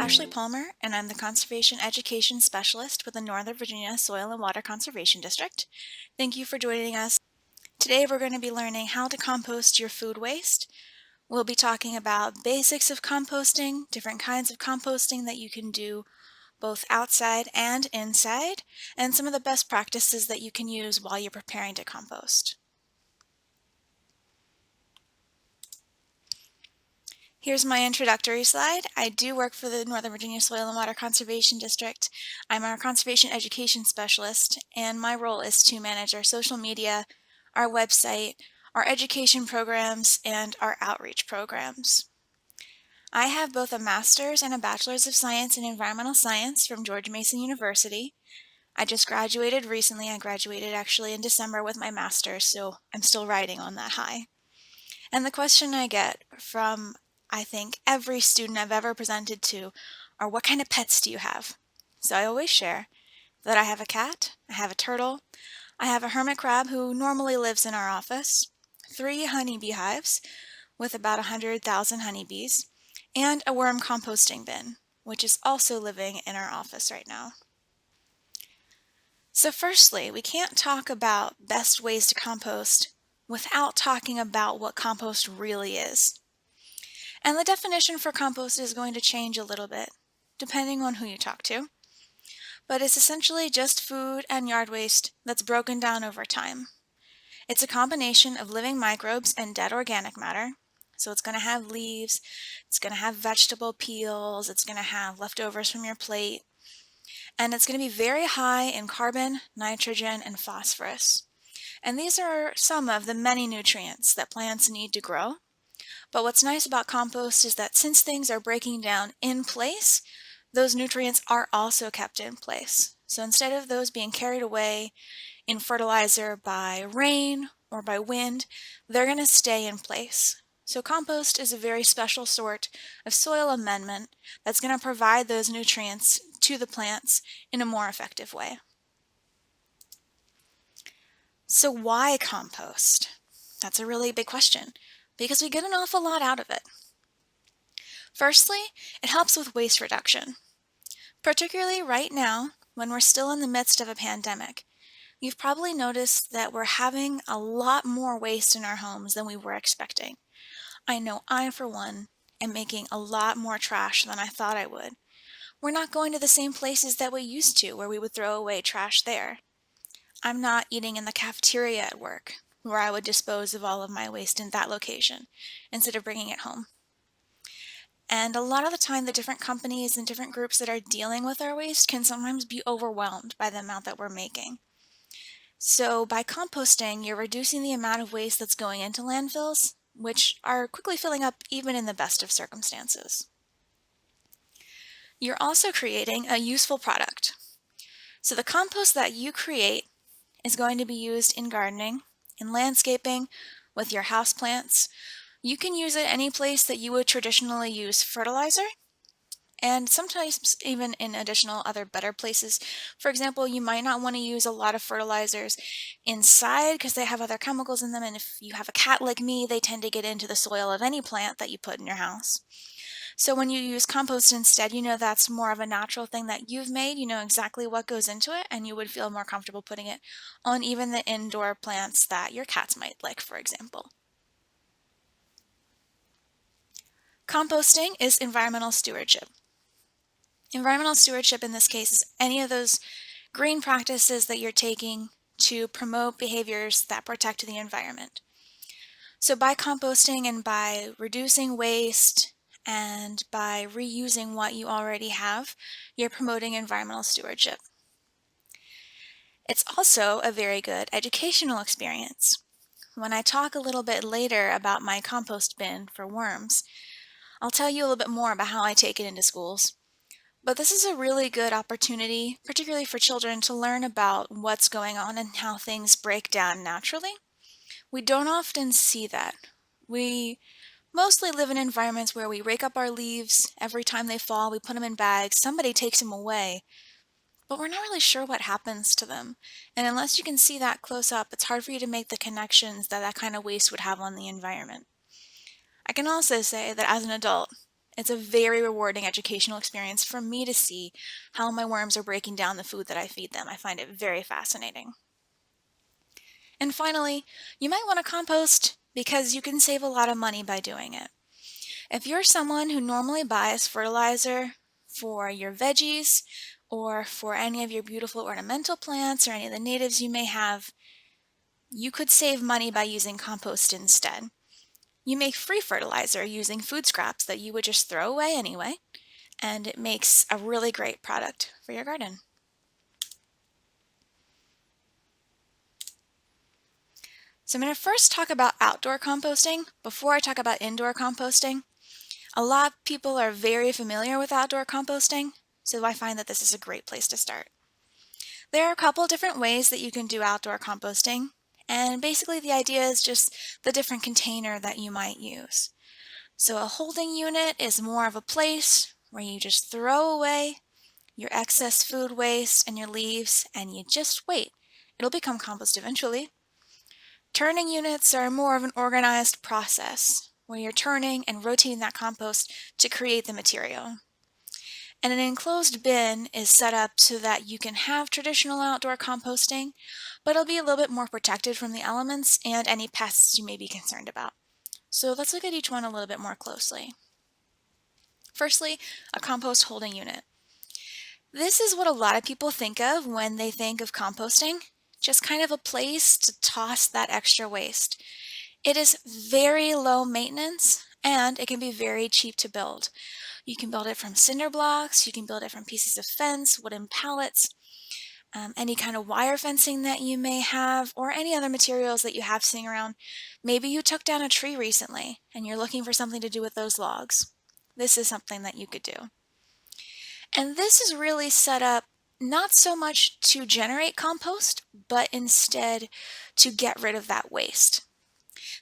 Ashley Palmer, and I'm the Conservation Education Specialist with the Northern Virginia Soil and Water Conservation District. Thank you for joining us. Today we're going to be learning how to compost your food waste. We'll be talking about basics of composting, different kinds of composting that you can do both outside and inside, and some of the best practices that you can use while you're preparing to compost. Here's my introductory slide. I do work for the Northern Virginia Soil and Water Conservation District. I'm our Conservation Education Specialist, and my role is to manage our social media, our website, our education programs, and our outreach programs. I have both a Master's and a Bachelor's of Science in Environmental Science from George Mason University. I just graduated recently. I graduated actually in December with my Master's, so I'm still riding on that high. And the question I get from I think every student I've ever presented to are, what kind of pets do you have? So I always share that I have a cat, I have a turtle, I have a hermit crab who normally lives in our office, 3 honeybee hives with about 100,000 honeybees, and a worm composting bin, which is also living in our office right now. So firstly, we can't talk about best ways to compost without talking about what compost really is. And the definition for compost is going to change a little bit, depending on who you talk to. But it's essentially just food and yard waste that's broken down over time. It's a combination of living microbes and dead organic matter. So it's going to have leaves, it's going to have vegetable peels, it's going to have leftovers from your plate, and it's going to be very high in carbon, nitrogen, and phosphorus. And these are some of the many nutrients that plants need to grow. But what's nice about compost is that since things are breaking down in place, those nutrients are also kept in place. So instead of those being carried away in fertilizer by rain or by wind, they're going to stay in place. So compost is a very special sort of soil amendment that's going to provide those nutrients to the plants in a more effective way. So why compost? That's a really big question, because we get an awful lot out of it. Firstly, it helps with waste reduction. Particularly right now, when we're still in the midst of a pandemic, you've probably noticed that we're having a lot more waste in our homes than we were expecting. I know I, for one, am making a lot more trash than I thought I would. We're not going to the same places that we used to, where we would throw away trash there. I'm not eating in the cafeteria at work, where I would dispose of all of my waste in that location, instead of bringing it home. And a lot of the time, the different companies and different groups that are dealing with our waste can sometimes be overwhelmed by the amount that we're making. So by composting, you're reducing the amount of waste that's going into landfills, which are quickly filling up even in the best of circumstances. You're also creating a useful product. So the compost that you create is going to be used in gardening, in landscaping, with your houseplants. You can use it any place that you would traditionally use fertilizer, and sometimes even in additional other better places. For example, you might not want to use a lot of fertilizers inside because they have other chemicals in them, and if you have a cat like me, they tend to get into the soil of any plant that you put in your house. So when you use compost instead, you know that's more of a natural thing that you've made. You know exactly what goes into it, and you would feel more comfortable putting it on even the indoor plants that your cats might like, for example. Composting is environmental stewardship. Environmental stewardship in this case is any of those green practices that you're taking to promote behaviors that protect the environment. So by composting and by reducing waste and by reusing what you already have, you're promoting environmental stewardship. It's also a very good educational experience. When I talk a little bit later about my compost bin for worms, I'll tell you a little bit more about how I take it into schools. But this is a really good opportunity, particularly for children, to learn about what's going on and how things break down naturally. We don't often see that. We mostly live in environments where we rake up our leaves every time they fall, we put them in bags, somebody takes them away, but we're not really sure what happens to them. And unless you can see that close up, it's hard for you to make the connections that that kind of waste would have on the environment. I can also say that as an adult, It's a very rewarding educational experience for me to see how my worms are breaking down the food that I feed them. I find it very fascinating. And finally, you might want to compost because you can save a lot of money by doing it. If you're someone who normally buys fertilizer for your veggies or for any of your beautiful ornamental plants or any of the natives you may have, you could save money by using compost instead. You make free fertilizer using food scraps that you would just throw away anyway, and it makes a really great product for your garden. So I'm going to first talk about outdoor composting before I talk about indoor composting. A lot of people are very familiar with outdoor composting, so I find that this is a great place to start. There are a couple different ways that you can do outdoor composting, and basically the idea is just the different container that you might use. So a holding unit is more of a place where you just throw away your excess food waste and your leaves, and you just wait. It'll become compost eventually. Turning units are more of an organized process where you're turning and rotating that compost to create the material. And an enclosed bin is set up so that you can have traditional outdoor composting, but it'll be a little bit more protected from the elements and any pests you may be concerned about. So let's look at each one a little bit more closely. Firstly, a compost holding unit. This is what a lot of people think of when they think of composting, just kind of a place to toss that extra waste. It is very low maintenance and it can be very cheap to build. You can build it from cinder blocks, you can build it from pieces of fence, wooden pallets, any kind of wire fencing that you may have, or any other materials that you have sitting around. Maybe you took down a tree recently and you're looking for something to do with those logs. This is something that you could do. And this is really set up not so much to generate compost, but instead to get rid of that waste.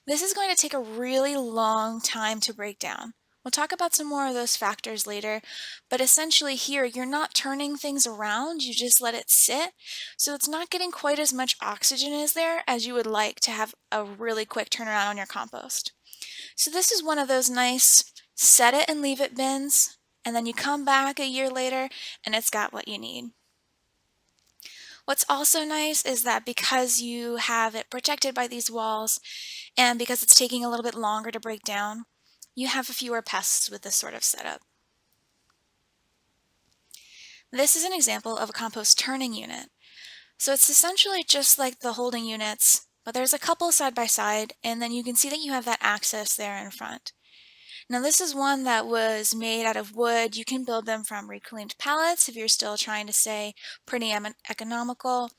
This is going to take a really long time to break down. We'll talk about some more of those factors later, but essentially here you're not turning things around, you just let it sit. So it's not getting quite as much oxygen is there as you would like to have a really quick turnaround on your compost. So this is one of those nice set it and leave it bins, and then you come back a year later and it's got what you need. What's also nice is that because you have it protected by these walls and because it's taking a little bit longer to break down, you have fewer pests with this sort of setup. This is an example of a compost turning unit. So it's essentially just like the holding units, but there's a couple side by side, and then you can see that you have that access there in front. Now this is one that was made out of wood. You can build them from reclaimed pallets if you're still trying to stay pretty economical,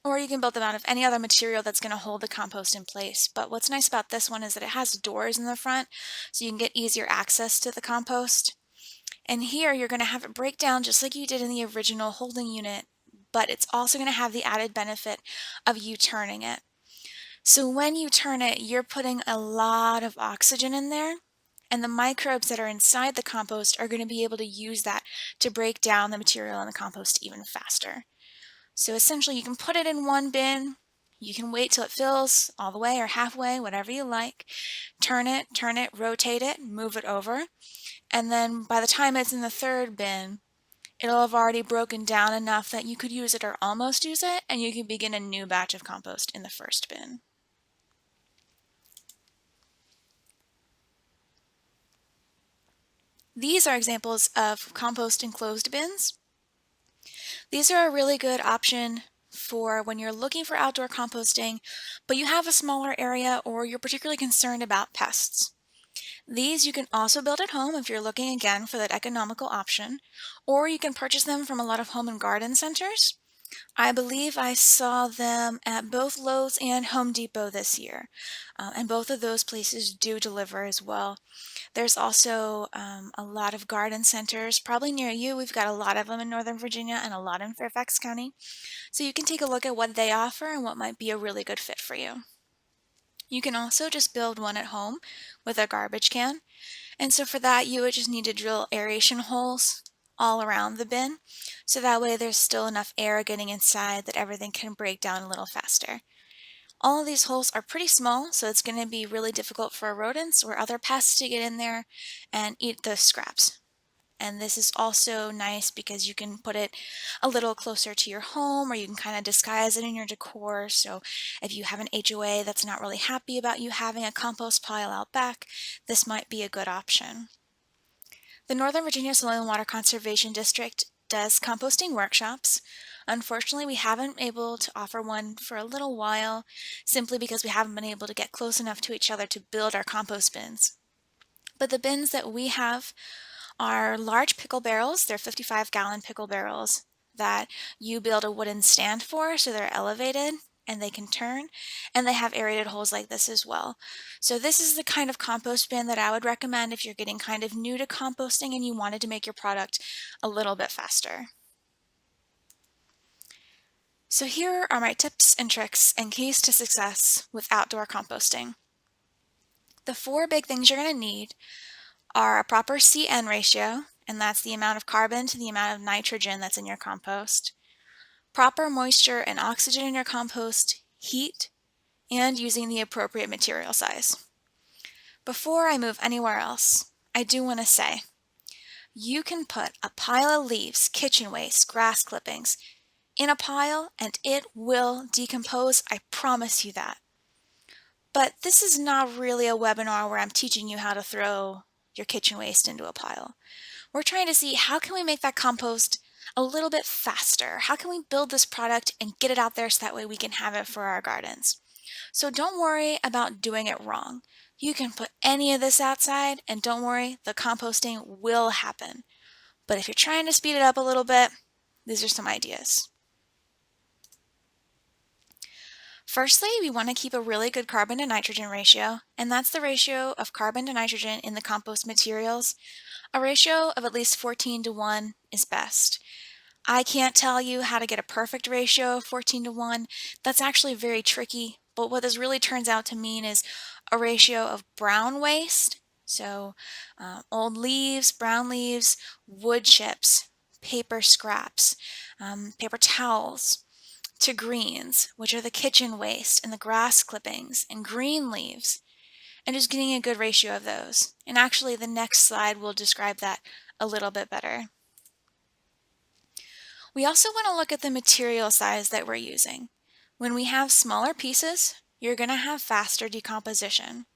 or you can build them out of any other material that's going to hold the compost in place. But what's nice about this one is that it has doors in the front so you can get easier access to the compost. And here you're going to have it break down just like you did in the original holding unit, but it's also going to have the added benefit of you turning it. So when you turn it, you're putting a lot of oxygen in there, and the microbes that are inside the compost are going to be able to use that to break down the material in the compost even faster. So essentially you can put it in one bin, you can wait till it fills all the way or halfway, whatever you like, turn it, rotate it, move it over, and then by the time it's in the third bin, it'll have already broken down enough that you could use it or almost use it, and you can begin a new batch of compost in the first bin. These are examples of compost enclosed bins. These are a really good option for when you're looking for outdoor composting, but you have a smaller area or you're particularly concerned about pests. These you can also build at home if you're looking again for that economical option, or you can purchase them from a lot of home and garden centers. I believe I saw them at both Lowe's and Home Depot this year, and both of those places do deliver as well. There's also a lot of garden centers, probably near you. We've got a lot of them in Northern Virginia and a lot in Fairfax County. So you can take a look at what they offer and what might be a really good fit for you. You can also just build one at home with a garbage can. And so for that, you would just need to drill aeration holes all around the bin. So that way there's still enough air getting inside that everything can break down a little faster. All of these holes are pretty small, so it's going to be really difficult for rodents or other pests to get in there and eat the scraps. And this is also nice because you can put it a little closer to your home, or you can kind of disguise it in your decor. So if you have an HOA that's not really happy about you having a compost pile out back, this might be a good option. The Northern Virginia Soil and Water Conservation District does composting workshops. Unfortunately, we haven't been able to offer one for a little while, simply because we haven't been able to get close enough to each other to build our compost bins. But the bins that we have are large pickle barrels. They're 55-gallon pickle barrels that you build a wooden stand for, so they're elevated and they can turn, and they have aerated holes like this as well. So this is the kind of compost bin that I would recommend if you're getting kind of new to composting and you wanted to make your product a little bit faster. So here are my tips and tricks and keys to success with outdoor composting. The 4 big things you're going to need are a proper C/N ratio, and that's the amount of carbon to the amount of nitrogen that's in your compost, proper moisture and oxygen in your compost, heat, and using the appropriate material size. Before I move anywhere else, I do want to say, you can put a pile of leaves, kitchen waste, grass clippings in a pile and it will decompose, I promise you that. But this is not really a webinar where I'm teaching you how to throw your kitchen waste into a pile. We're trying to see, how can we make that compost a little bit faster? How can we build this product and get it out there so that way we can have it for our gardens? So don't worry about doing it wrong. You can put any of this outside and don't worry, the composting will happen. But if you're trying to speed it up a little bit, these are some ideas. Firstly, we want to keep a really good carbon to nitrogen ratio, and that's the ratio of carbon to nitrogen in the compost materials. A ratio of at least 14:1 is best. I can't tell you how to get a perfect ratio of 14:1. That's actually very tricky, but what this really turns out to mean is a ratio of brown waste, so old leaves, brown leaves, wood chips, paper scraps, paper towels, to greens, which are the kitchen waste and the grass clippings and green leaves, and just getting a good ratio of those. And actually the next slide will describe that a little bit better. We also want to look at the material size that we're using. When we have smaller pieces, you're going to have faster decomposition.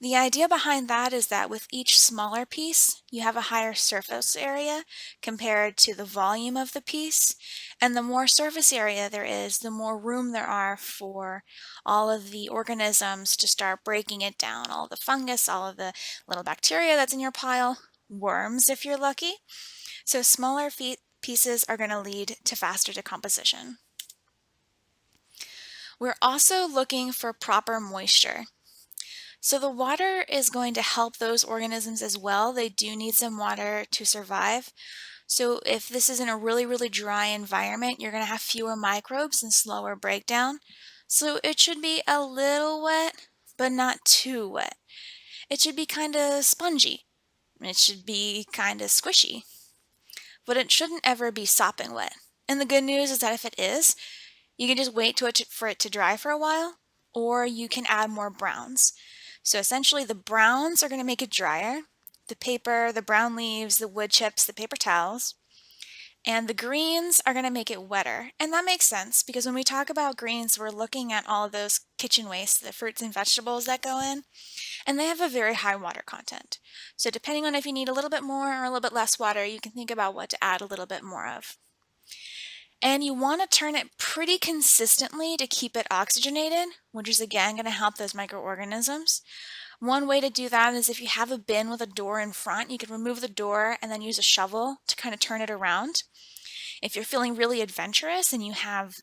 The idea behind that is that with each smaller piece, you have a higher surface area compared to the volume of the piece. And the more surface area there is, the more room there are for all of the organisms to start breaking it down, all the fungus, all of the little bacteria that's in your pile, worms if you're lucky. So smaller pieces are going to lead to faster decomposition. We're also looking for proper moisture. So the water is going to help those organisms as well. They do need some water to survive. So if this is in a really, really dry environment, you're going to have fewer microbes and slower breakdown. So it should be a little wet, but not too wet. It should be kind of spongy. It should be kind of squishy, but it shouldn't ever be sopping wet. And the good news is that if it is, you can just wait for it to dry for a while, or you can add more browns. So essentially the browns are going to make it drier, the paper, the brown leaves, the wood chips, the paper towels, and the greens are going to make it wetter. And that makes sense because when we talk about greens, we're looking at all of those kitchen waste, the fruits and vegetables that go in, and they have a very high water content. So depending on if you need a little bit more or a little bit less water, you can think about what to add a little bit more of. And you want to turn it pretty consistently to keep it oxygenated, which is again going to help those microorganisms. One way to do that is if you have a bin with a door in front, you can remove the door and then use a shovel to kind of turn it around. If you're feeling really adventurous and you have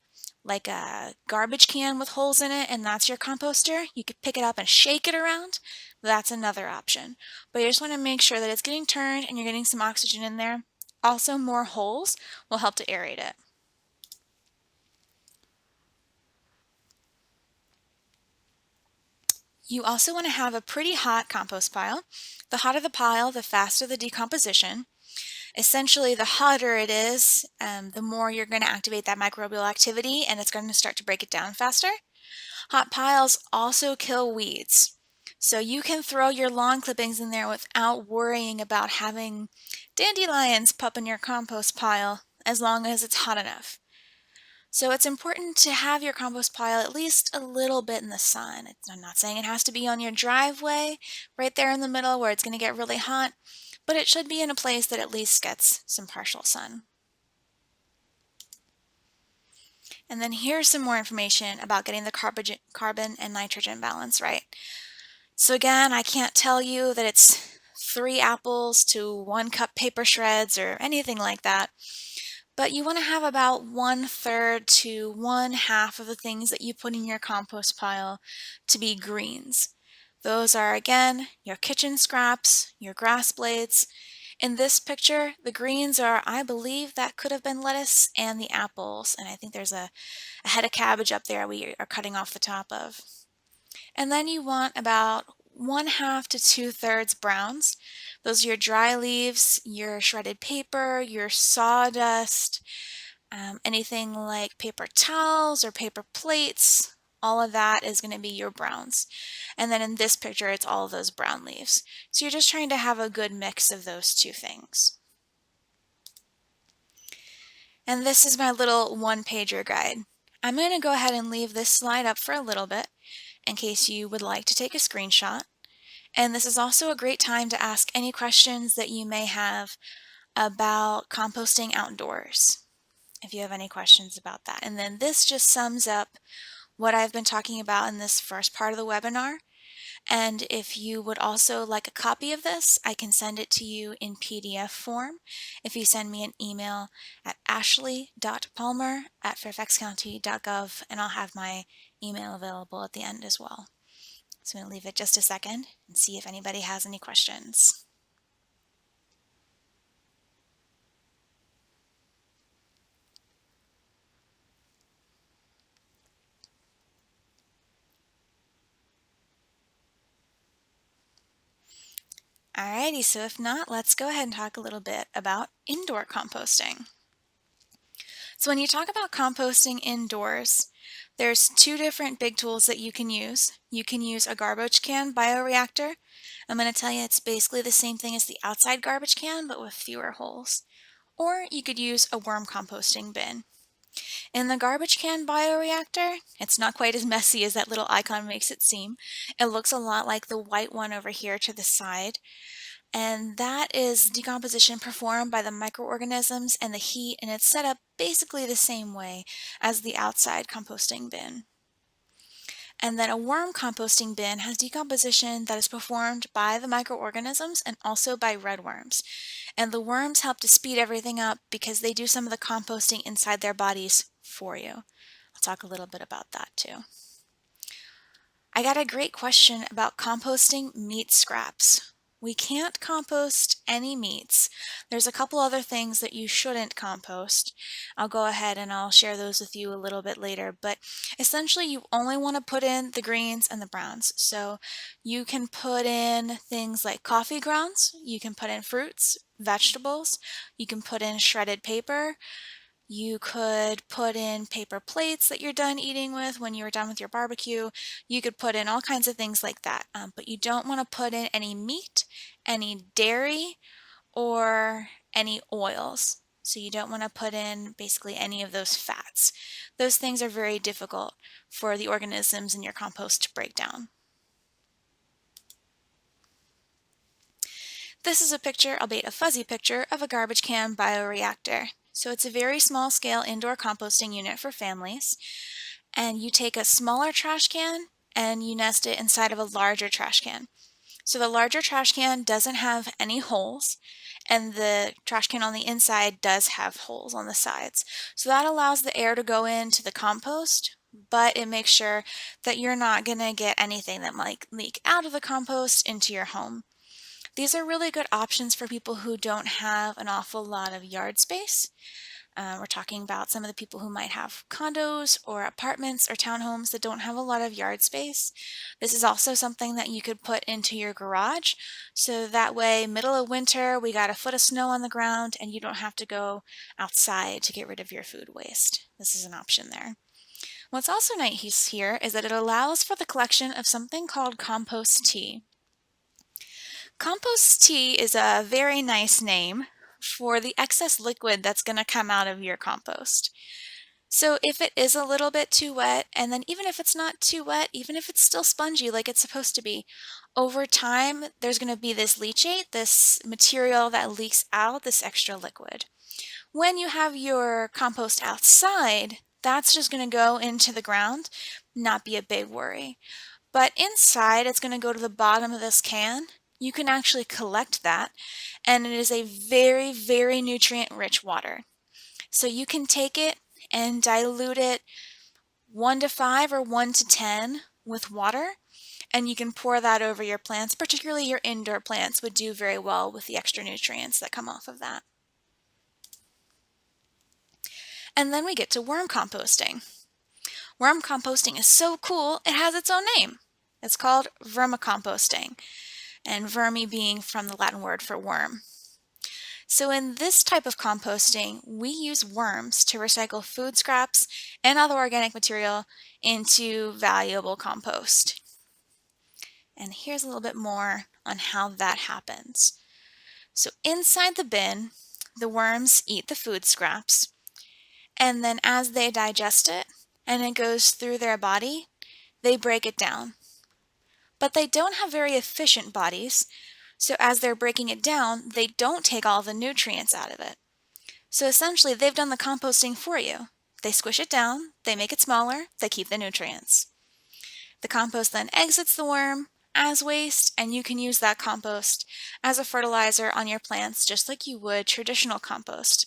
like a garbage can with holes in it and that's your composter, you could pick it up and shake it around. That's another option. But you just want to make sure that it's getting turned and you're getting some oxygen in there. Also, more holes will help to aerate it. You also want to have a pretty hot compost pile. The hotter the pile, the faster the decomposition. Essentially, the hotter it is, the more you're going to activate that microbial activity and it's going to start to break it down faster. Hot piles also kill weeds. So you can throw your lawn clippings in there without worrying about having dandelions pop in your compost pile as long as it's hot enough. So it's important to have your compost pile at least a little bit in the sun. I'm not saying it has to be on your driveway, right there in the middle where it's going to get really hot, but it should be in a place that at least gets some partial sun. And then here's some more information about getting the carbon and nitrogen balance right. So again, I can't tell you that it's 3 apples to 1 cup paper shreds or anything like that. But you want to have about 1/3 to 1/2 of the things that you put in your compost pile to be greens. Those are, again, your kitchen scraps, your grass blades. In this picture, the greens are, I believe that could have been lettuce and the apples. And I think there's a head of cabbage up there we are cutting off the top of. And then you want about 1/2 to 2/3 browns. Those are your dry leaves, your shredded paper, your sawdust, anything like paper towels or paper plates. All of that is going to be your browns. And then in this picture, it's all of those brown leaves. So you're just trying to have a good mix of those two things. And this is my little one-pager guide. I'm going to go ahead and leave this slide up for a little bit in case you would like to take a screenshot. And this is also a great time to ask any questions that you may have about composting outdoors, if you have any questions about that. And then this just sums up what I've been talking about in this first part of the webinar. And if you would also like a copy of this, I can send it to you in PDF form if you send me an email at ashley.palmer@fairfaxcounty.gov, and I'll have my email available at the end as well. So I'm going to leave it just a second and see if anybody has any questions. Alrighty, so if not, let's go ahead and talk a little bit about indoor composting. So when you talk about composting indoors, there's 2 different big tools that you can use. You can use a garbage can bioreactor. I'm going to tell you it's basically the same thing as the outside garbage can, but with fewer holes. Or you could use a worm composting bin. In the garbage can bioreactor, it's not quite as messy as that little icon makes it seem. It looks a lot like the white one over here to the side. And that is decomposition performed by the microorganisms and the heat, and it's set up basically the same way as the outside composting bin. And then a worm composting bin has decomposition that is performed by the microorganisms and also by redworms. And the worms help to speed everything up because they do some of the composting inside their bodies for you. I'll talk a little bit about that too. I got a great question about composting meat scraps. We can't compost any meats. There's a couple other things that you shouldn't compost. I'll go ahead and I'll share those with you a little bit later, but essentially you only want to put in the greens and the browns. So you can put in things like coffee grounds, you can put in fruits, vegetables, you can put in shredded paper, you could put in paper plates that you're done eating with when you're done with your barbecue. You could put in all kinds of things like that, but you don't want to put in any meat, any dairy, or any oils. So you don't want to put in basically any of those fats. Those things are very difficult for the organisms in your compost to break down. This is a picture, albeit a fuzzy picture, of a garbage can bioreactor. So it's a very small scale indoor composting unit for families. And you take a smaller trash can and you nest it inside of a larger trash can. So the larger trash can doesn't have any holes, and the trash can on the inside does have holes on the sides. So that allows the air to go into the compost, but it makes sure that you're not going to get anything that might leak out of the compost into your home. These are really good options for people who don't have an awful lot of yard space. We're talking about some of the people who might have condos or apartments or townhomes that don't have a lot of yard space. This is also something that you could put into your garage. So that way, middle of winter, we got a foot of snow on the ground and you don't have to go outside to get rid of your food waste. This is an option there. What's also nice here is that it allows for the collection of something called compost tea. Compost tea is a very nice name for the excess liquid that's going to come out of your compost. So if it is a little bit too wet, and then even if it's not too wet, even if it's still spongy like it's supposed to be, over time there's going to be this leachate, this material that leaks out this extra liquid. When you have your compost outside, that's just going to go into the ground, not be a big worry. But inside, it's going to go to the bottom of this can. You can actually collect that, and it is a very, very nutrient-rich water. So you can take it and dilute it 1 to 5 or 1 to 10 with water, and you can pour that over your plants. Particularly your indoor plants would do very well with the extra nutrients that come off of that. And then we get to worm composting. Worm composting is so cool, it has its own name. It's called vermicomposting, and vermi being from the Latin word for worm. So in this type of composting, we use worms to recycle food scraps and other organic material into valuable compost. And here's a little bit more on how that happens. So inside the bin, the worms eat the food scraps, and then as they digest it and it goes through their body, they break it down. But they don't have very efficient bodies, so as they're breaking it down, they don't take all the nutrients out of it. So essentially, they've done the composting for you. They squish it down, they make it smaller, they keep the nutrients. The compost then exits the worm as waste, and you can use that compost as a fertilizer on your plants just like you would traditional compost,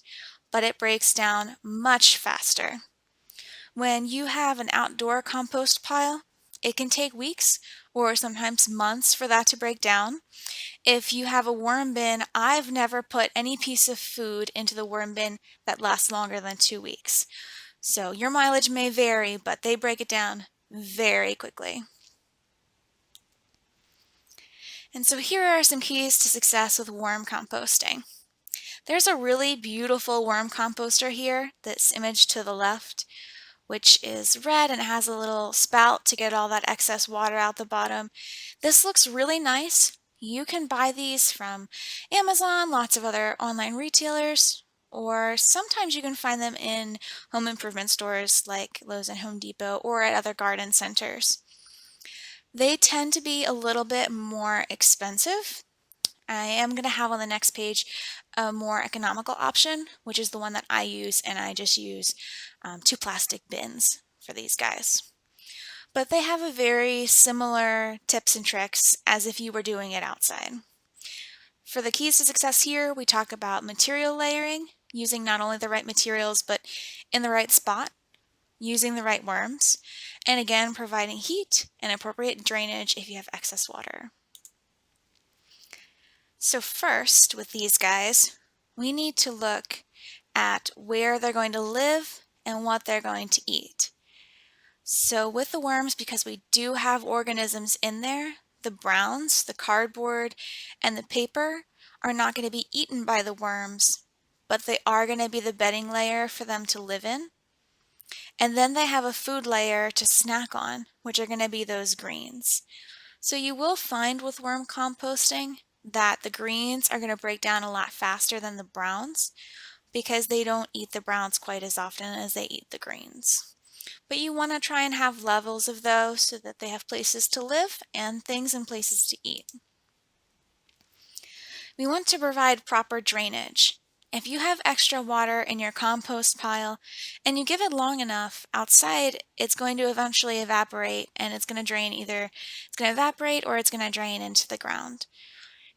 but it breaks down much faster. When you have an outdoor compost pile, it can take weeks or sometimes months for that to break down. If you have a worm bin, I've never put any piece of food into the worm bin that lasts longer than 2 weeks. So your mileage may vary, but they break it down very quickly. And so here are some keys to success with worm composting. There's a really beautiful worm composter here, this image to the left, which is red and it has a little spout to get all that excess water out the bottom. This looks really nice. You can buy these from Amazon, lots of other online retailers, or sometimes you can find them in home improvement stores like Lowe's and Home Depot or at other garden centers. They tend to be a little bit more expensive. I am going to have on the next page a more economical option, which is the one that I use, and I just use 2 plastic bins for these guys. But they have a very similar tips and tricks as if you were doing it outside. For the keys to success here, we talk about material layering, using not only the right materials, but in the right spot, using the right worms, and again, providing heat and appropriate drainage if you have excess water. So first, with these guys, we need to look at where they're going to live and what they're going to eat. So with the worms, because we do have organisms in there, the browns, the cardboard, and the paper are not going to be eaten by the worms, but they are going to be the bedding layer for them to live in. And then they have a food layer to snack on, which are going to be those greens. So you will find with worm composting that the greens are going to break down a lot faster than the browns because they don't eat the browns quite as often as they eat the greens. But you want to try and have levels of those so that they have places to live and things and places to eat. We want to provide proper drainage. If you have extra water in your compost pile and you give it long enough outside, it's going to eventually evaporate and it's going to drain either it's going to evaporate or it's going to drain into the ground.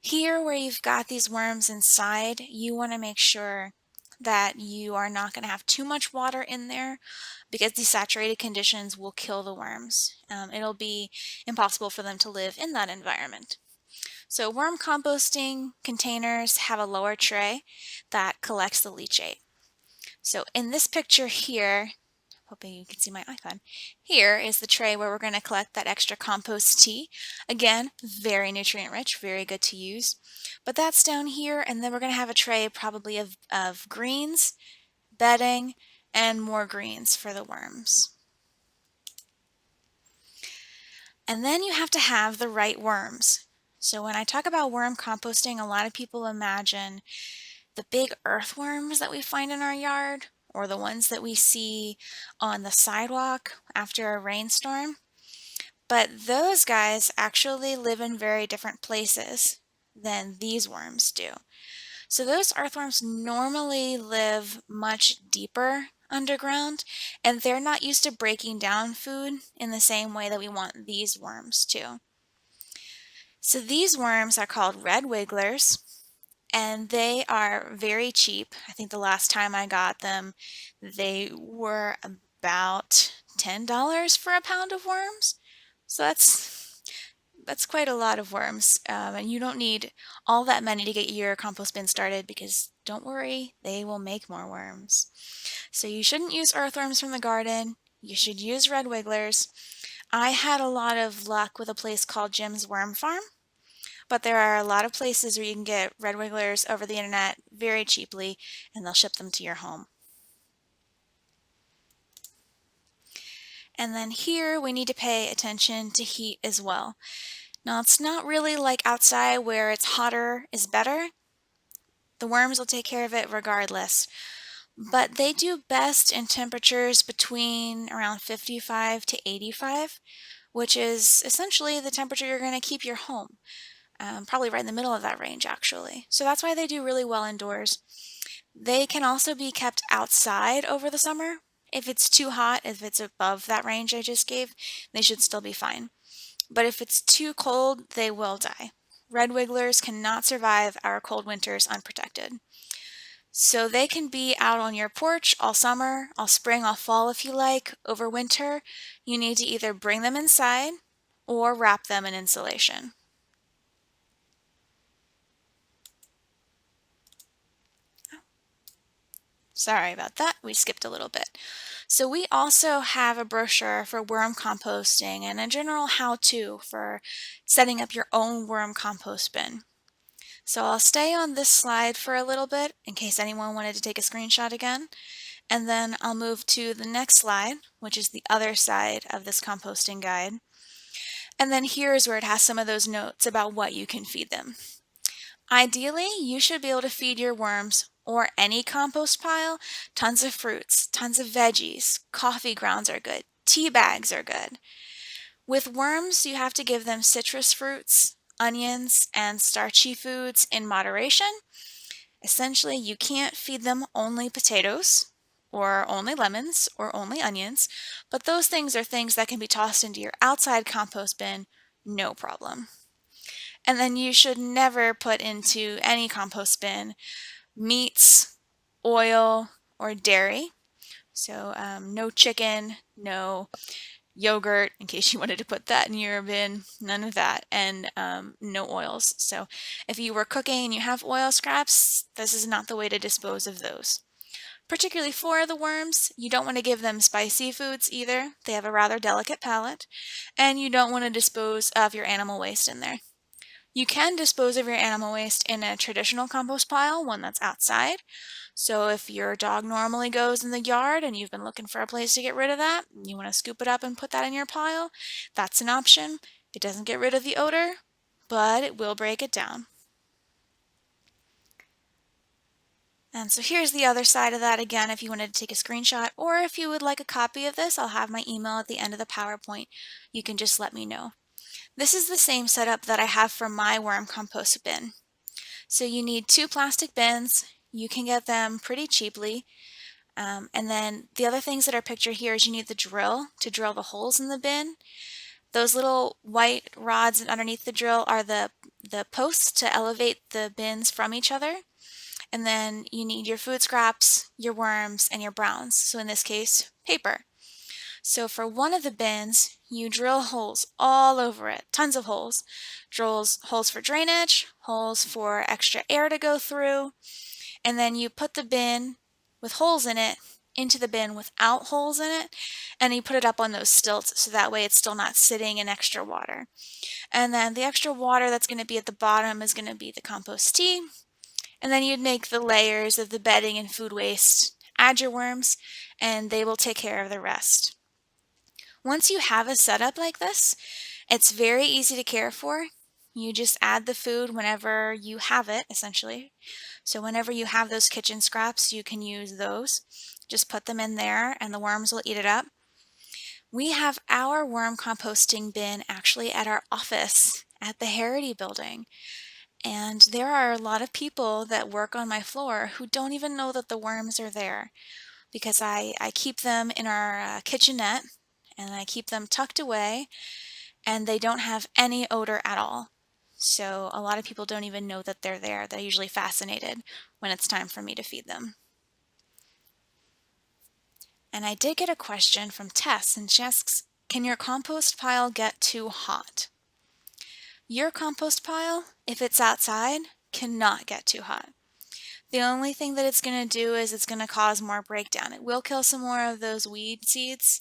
Here where you've got these worms inside, you want to make sure that you are not going to have too much water in there because desaturated conditions will kill the worms. It'll be impossible for them to live in that environment. So worm composting containers have a lower tray that collects the leachate. So in this picture here, hoping you can see my icon, here is the tray where we're going to collect that extra compost tea. Again, very nutrient rich, very good to use. But that's down here, and then we're going to have a tray probably of greens, bedding, and more greens for the worms. And then you have to have the right worms. So when I talk about worm composting, a lot of people imagine the big earthworms that we find in our yard or the ones that we see on the sidewalk after a rainstorm. But those guys actually live in very different places than these worms do. So those earthworms normally live much deeper underground, and they're not used to breaking down food in the same way that we want these worms to. So these worms are called red wigglers, and they are very cheap. I think the last time I got them, they were about $10 for a pound of worms. So that's quite a lot of worms, and you don't need all that many to get your compost bin started because don't worry, they will make more worms. So you shouldn't use earthworms from the garden. You should use red wigglers. I had a lot of luck with a place called Jim's Worm Farm, but there are a lot of places where you can get red wigglers over the internet very cheaply, and they'll ship them to your home. And then here we need to pay attention to heat as well. Now, it's not really like outside where it's hotter is better. The worms will take care of it regardless. But they do best in temperatures between around 55 to 85, which is essentially the temperature you're going to keep your home. Probably right in the middle of that range, actually. So that's why they do really well indoors. They can also be kept outside over the summer. If it's too hot, if it's above that range I just gave, they should still be fine. But if it's too cold, they will die. Red wigglers cannot survive our cold winters unprotected. So they can be out on your porch all summer, all spring, all fall if you like. Over winter, you need to either bring them inside or wrap them in insulation. Sorry about that, we skipped a little bit. So we also have a brochure for worm composting and a general how-to for setting up your own worm compost bin. So I'll stay on this slide for a little bit in case anyone wanted to take a screenshot again, and then I'll move to the next slide, which is the other side of this composting guide. And then here's where it has some of those notes about what you can feed them. Ideally, you should be able to feed your worms or any compost pile tons of fruits, tons of veggies, coffee grounds are good, tea bags are good. With worms, you have to give them citrus fruits, onions, and starchy foods in moderation. Essentially, you can't feed them only potatoes or only lemons or only onions, but those things are things that can be tossed into your outside compost bin, no problem. And then you should never put into any compost bin meats, oil, or dairy. So no chicken, no yogurt, in case you wanted to put that in your bin, none of that, and no oils. So if you were cooking and you have oil scraps, this is not the way to dispose of those. Particularly for the worms, you don't want to give them spicy foods either. They have a rather delicate palate, and you don't want to dispose of your animal waste in there. You can dispose of your animal waste in a traditional compost pile, one that's outside. So if your dog normally goes in the yard and you've been looking for a place to get rid of that, you want to scoop it up and put that in your pile, that's an option. It doesn't get rid of the odor, but it will break it down. And so here's the other side of that again if you wanted to take a screenshot, or if you would like a copy of this, I'll have my email at the end of the PowerPoint. You can just let me know. This is the same setup that I have for my worm compost bin. So you need 2 plastic bins. You can get them pretty cheaply. And then the other things that are pictured here is you need the drill to drill the holes in the bin. Those little white rods underneath the drill are the posts to elevate the bins from each other. And then you need your food scraps, your worms, and your browns. So in this case, paper. So for one of the bins, you drill holes all over it, tons of holes. Drills holes for drainage, holes for extra air to go through, and then you put the bin with holes in it into the bin without holes in it, and you put it up on those stilts so that way it's still not sitting in extra water. And then the extra water that's going to be at the bottom is going to be the compost tea, and then you'd make the layers of the bedding and food waste, add your worms, and they will take care of the rest. Once you have a setup like this, It's very easy to care for. You just add the food whenever you have it, essentially. So whenever you have those kitchen scraps, you can use those. Just put them in there and the worms will eat it up. We have our worm composting bin actually at our office at the Harity building. And there are a lot of people that work on my floor who don't even know that the worms are there because I keep them in our kitchenette and I keep them tucked away and they don't have any odor at all. So a lot of people don't even know that they're there. They're usually fascinated when it's time for me to feed them. And I did get a question from Tess, and she asks, can your compost pile get too hot? Your compost pile, if it's outside, cannot get too hot. The only thing that it's going to do is it's going to cause more breakdown. It will kill some more of those weed seeds.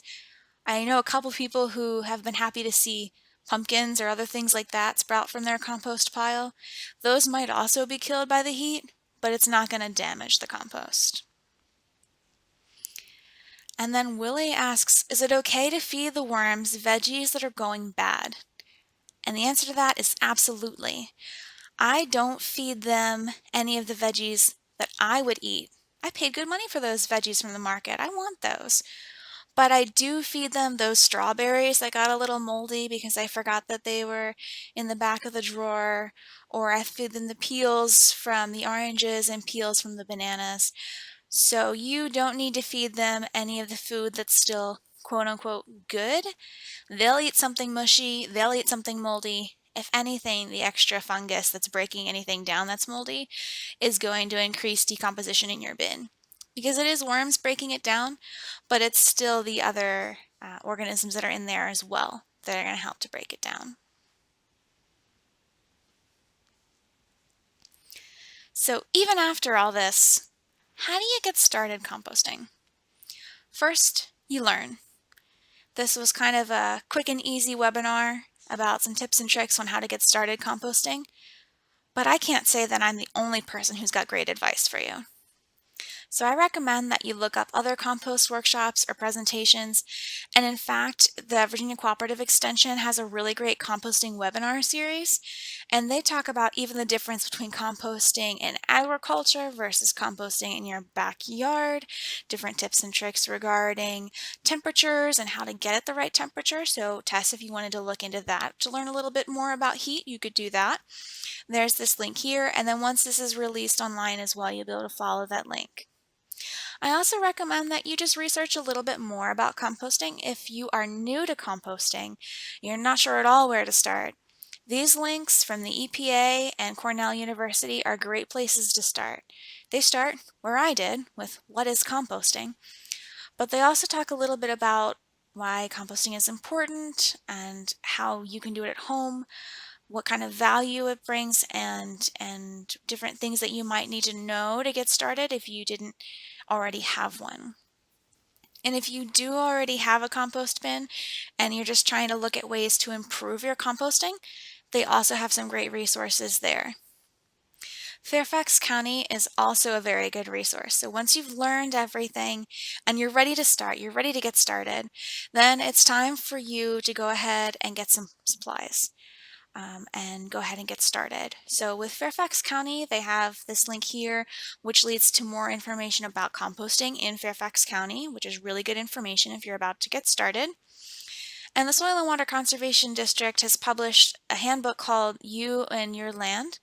I know a couple people who have been happy to see pumpkins or other things like that sprout from their compost pile. Those might also be killed by the heat, but it's not going to damage the compost. And then Willie asks, is it okay to feed the worms veggies that are going bad? And the answer to that is absolutely. I don't feed them any of the veggies that I would eat. I paid good money for those veggies from the market. I want those. But I do feed them those strawberries that got a little moldy because I forgot that they were in the back of the drawer, or I feed them the peels from the oranges and peels from the bananas. So you don't need to feed them any of the food that's still quote unquote good. They'll eat something mushy, they'll eat something moldy. If anything, the extra fungus that's breaking anything down that's moldy is going to increase decomposition in your bin. Because it is worms breaking it down, but it's still the other organisms that are in there as well that are going to help to break it down. So even after all this, how do you get started composting? First, you learn. This was kind of a quick and easy webinar about some tips and tricks on how to get started composting, but I can't say that I'm the only person who's got great advice for you. So I recommend that you look up other compost workshops or presentations. And in fact, the Virginia Cooperative Extension has a really great composting webinar series. And they talk about even the difference between composting in agriculture versus composting in your backyard, different tips and tricks regarding temperatures and how to get at the right temperature. So Tess, if you wanted to look into that to learn a little bit more about heat, you could do that. There's this link here. And then once this is released online as well, you'll be able to follow that link. I also recommend that you just research a little bit more about composting. If you are new to composting, you're not sure at all where to start. These links from the EPA and Cornell University are great places to start. They start where I did with what is composting, but they also talk a little bit about why composting is important and how you can do it at home, what kind of value it brings, and different things that you might need to know to get started if you didn't already have one. And if you do already have a compost bin and you're just trying to look at ways to improve your composting, they also have some great resources there. Fairfax County is also a very good resource. So once you've learned everything and you're ready to start, you're ready to get started, then it's time for you to go ahead and get some supplies. And go ahead and get started. So with Fairfax County, they have this link here, which leads to more information about composting in Fairfax County, which is really good information if you're about to get started. And the Soil and Water Conservation District has published a handbook called You and Your Land.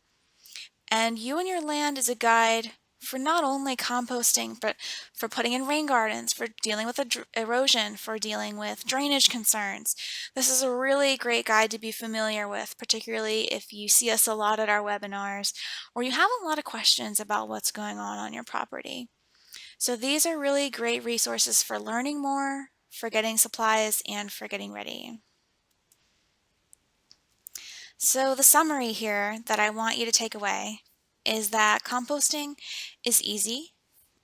And You and Your Land is a guide for not only composting, but for putting in rain gardens, for dealing with erosion, for dealing with drainage concerns. This is a really great guide to be familiar with, particularly if you see us a lot at our webinars, or you have a lot of questions about what's going on your property. So these are really great resources for learning more, for getting supplies, and for getting ready. So the summary here that I want you to take away is that composting is easy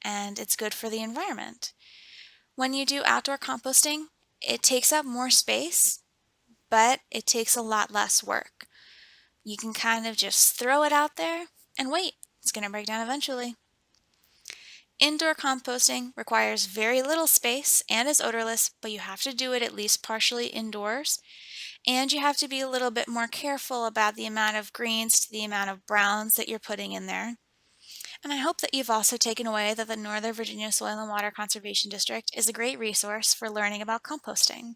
and it's good for the environment. When you do outdoor composting, it takes up more space, but it takes a lot less work. You can kind of just throw it out there and wait. It's going to break down eventually. Indoor composting requires very little space and is odorless, but you have to do it at least partially indoors. And you have to be a little bit more careful about the amount of greens to the amount of browns that you're putting in there. And I hope that you've also taken away that the Northern Virginia Soil and Water Conservation District is a great resource for learning about composting.